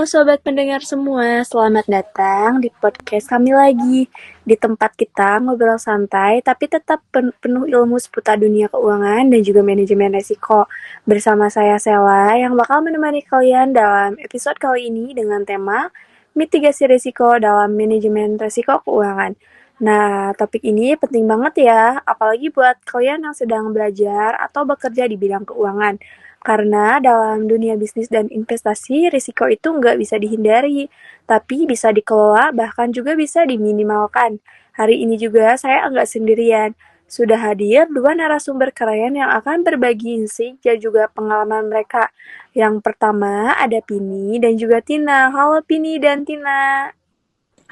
sobat pendengar semua, selamat datang di podcast kami lagi. Di tempat kita ngobrol santai tapi tetap penuh ilmu seputar dunia keuangan dan juga manajemen resiko. Bersama saya Sela yang bakal menemani kalian dalam episode kali ini dengan tema mitigasi risiko dalam manajemen risiko keuangan. Nah, topik ini penting banget ya, apalagi buat kalian yang sedang belajar atau bekerja di bidang keuangan. Karena dalam dunia bisnis dan investasi, risiko itu nggak bisa dihindari, tapi bisa dikelola, bahkan juga bisa diminimalkan. Hari ini juga saya nggak sendirian. Sudah hadir dua narasumber keren yang akan berbagi insight dan juga pengalaman mereka. Yang pertama ada Pini dan juga Tina. Halo Pini dan Tina.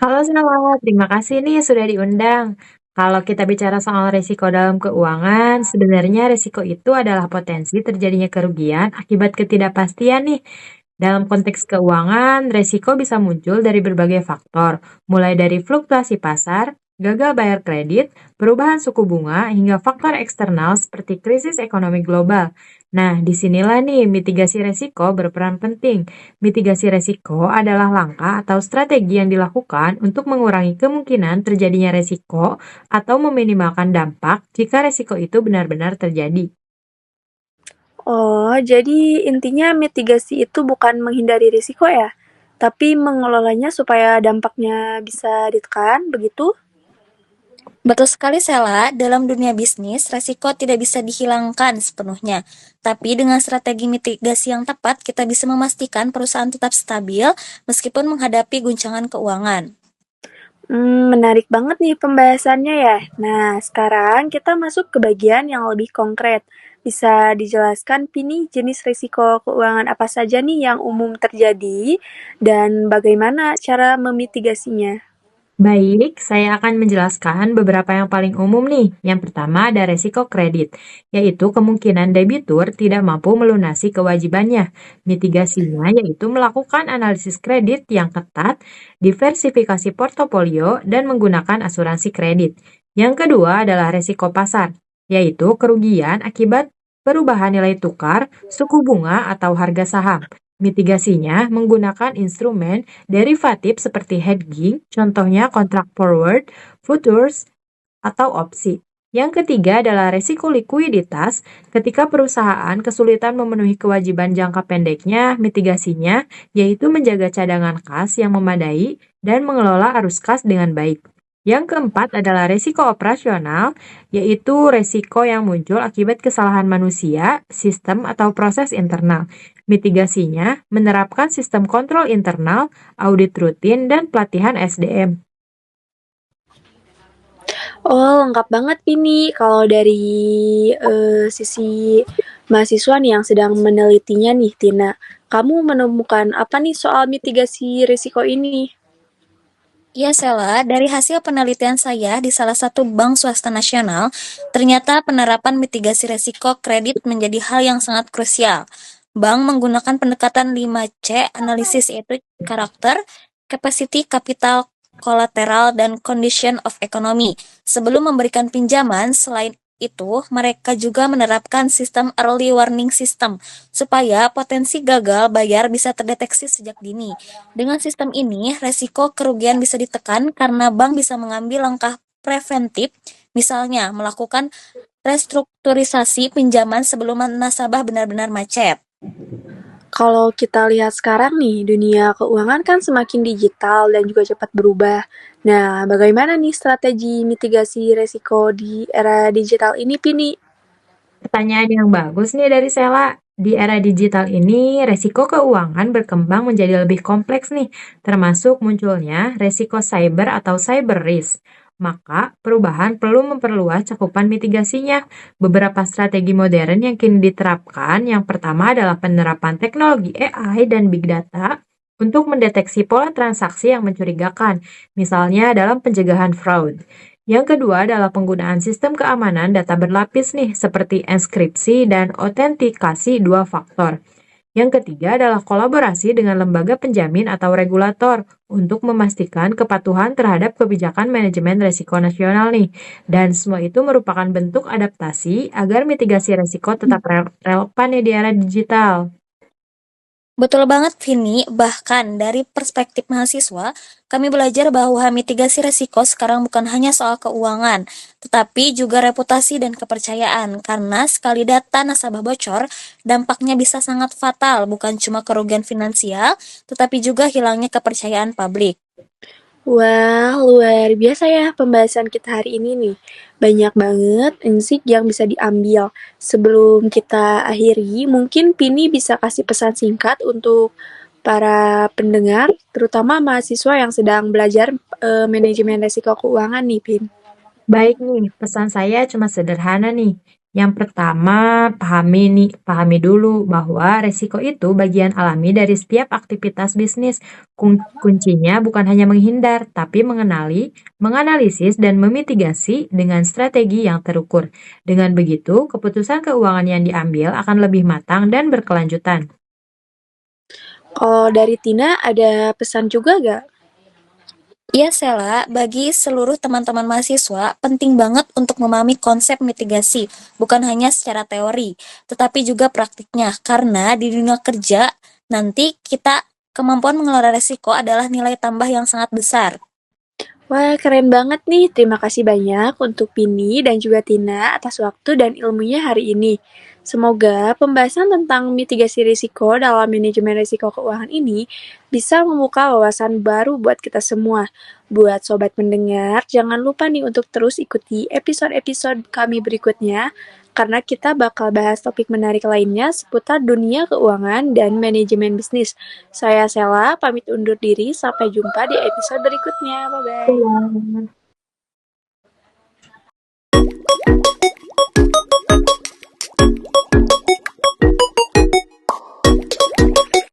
Halo Sela, terima kasih nih sudah diundang. Kalau kita bicara soal risiko dalam keuangan, sebenarnya risiko itu adalah potensi terjadinya kerugian akibat ketidakpastian nih. Dalam konteks keuangan, risiko bisa muncul dari berbagai faktor, mulai dari fluktuasi pasar, gagal bayar kredit, perubahan suku bunga, hingga faktor eksternal seperti krisis ekonomi global. Nah, disinilah nih mitigasi risiko berperan penting. Mitigasi risiko adalah langkah atau strategi yang dilakukan untuk mengurangi kemungkinan terjadinya risiko atau meminimalkan dampak jika risiko itu benar-benar terjadi. Oh, jadi intinya mitigasi itu bukan menghindari risiko ya, tapi mengelolanya supaya dampaknya bisa ditekan, begitu? Betul sekali, Sela. Dalam dunia bisnis, resiko tidak bisa dihilangkan sepenuhnya. Tapi dengan strategi mitigasi yang tepat, kita bisa memastikan perusahaan tetap stabil meskipun menghadapi guncangan keuangan. Menarik banget nih pembahasannya ya. Nah, sekarang kita masuk ke bagian yang lebih konkret. Bisa dijelaskan Pini jenis risiko keuangan apa saja nih yang umum terjadi dan bagaimana cara memitigasinya? Baik, saya akan menjelaskan beberapa yang paling umum nih. Yang pertama ada resiko kredit, yaitu kemungkinan debitur tidak mampu melunasi kewajibannya. Mitigasinya yaitu melakukan analisis kredit yang ketat, diversifikasi portofolio, dan menggunakan asuransi kredit. Yang kedua adalah resiko pasar, yaitu kerugian akibat perubahan nilai tukar, suku bunga, atau harga saham. Mitigasinya menggunakan instrumen derivatif seperti hedging, contohnya kontrak forward, futures, atau opsi. Yang ketiga adalah resiko likuiditas. Ketika perusahaan kesulitan memenuhi kewajiban jangka pendeknya, mitigasinya yaitu menjaga cadangan kas yang memadai dan mengelola arus kas dengan baik. Yang keempat adalah resiko operasional, yaitu resiko yang muncul akibat kesalahan manusia, sistem, atau proses internal. Mitigasinya menerapkan sistem kontrol internal, audit rutin, dan pelatihan SDM. Oh, lengkap banget ini kalau dari sisi mahasiswa nih yang sedang menelitinya nih, Tina. Kamu menemukan apa nih soal mitigasi risiko ini? Ya, Sela, dari hasil penelitian saya di salah satu bank swasta nasional, ternyata penerapan mitigasi risiko kredit menjadi hal yang sangat krusial. Bank menggunakan pendekatan 5C analisis, yaitu karakter, capacity, capital, collateral, dan condition of economy. Sebelum memberikan pinjaman, selain itu, mereka juga menerapkan sistem early warning system supaya potensi gagal bayar bisa terdeteksi sejak dini. Dengan sistem ini, resiko kerugian bisa ditekan karena bank bisa mengambil langkah preventif, misalnya melakukan restrukturisasi pinjaman sebelum nasabah benar-benar macet. Kalau kita lihat sekarang nih, dunia keuangan kan semakin digital dan juga cepat berubah. Nah, bagaimana nih strategi mitigasi resiko di era digital ini, Pini? Pertanyaan yang bagus nih dari Sela. Di era digital ini, resiko keuangan berkembang menjadi lebih kompleks nih, termasuk munculnya resiko cyber atau cyber risk. Maka, perubahan perlu memperluas cakupan mitigasinya. Beberapa strategi modern yang kini diterapkan, yang pertama adalah penerapan teknologi AI dan big data untuk mendeteksi pola transaksi yang mencurigakan, misalnya dalam pencegahan fraud. Yang kedua adalah penggunaan sistem keamanan data berlapis nih, seperti enkripsi dan autentikasi dua faktor. Yang ketiga adalah kolaborasi dengan lembaga penjamin atau regulator untuk memastikan kepatuhan terhadap kebijakan manajemen risiko nasional nih. Dan semua itu merupakan bentuk adaptasi agar mitigasi risiko tetap relevan nih di era digital. Betul banget, Vini. Bahkan dari perspektif mahasiswa, kami belajar bahwa mitigasi resiko sekarang bukan hanya soal keuangan, tetapi juga reputasi dan kepercayaan. Karena sekali data nasabah bocor, dampaknya bisa sangat fatal, bukan cuma kerugian finansial, tetapi juga hilangnya kepercayaan publik. Wah, luar biasa ya pembahasan kita hari ini nih. Banyak banget insight yang bisa diambil. Sebelum kita akhiri, mungkin Pini bisa kasih pesan singkat untuk para pendengar, terutama mahasiswa yang sedang belajar manajemen risiko keuangan nih, Pin. Baik nih, pesan saya cuma sederhana nih. Yang pertama, pahami dulu bahwa resiko itu bagian alami dari setiap aktivitas bisnis. Kuncinya bukan hanya menghindar, tapi mengenali, menganalisis, dan memitigasi dengan strategi yang terukur. Dengan begitu, keputusan keuangan yang diambil akan lebih matang dan berkelanjutan. Kalau dari Tina ada pesan juga gak? Iya, Sela, bagi seluruh teman-teman mahasiswa, penting banget untuk memahami konsep mitigasi, bukan hanya secara teori, tetapi juga praktiknya. Karena di dunia kerja, nanti kita kemampuan mengelola resiko adalah nilai tambah yang sangat besar. Wah, keren banget nih. Terima kasih banyak untuk Pini dan juga Tina atas waktu dan ilmunya hari ini. Semoga pembahasan tentang mitigasi risiko dalam manajemen risiko keuangan ini bisa membuka wawasan baru buat kita semua. Buat sobat pendengar, jangan lupa nih untuk terus ikuti episode-episode kami berikutnya karena kita bakal bahas topik menarik lainnya seputar dunia keuangan dan manajemen bisnis. Saya Sela, pamit undur diri. Sampai jumpa di episode berikutnya. Bye-bye. Iya.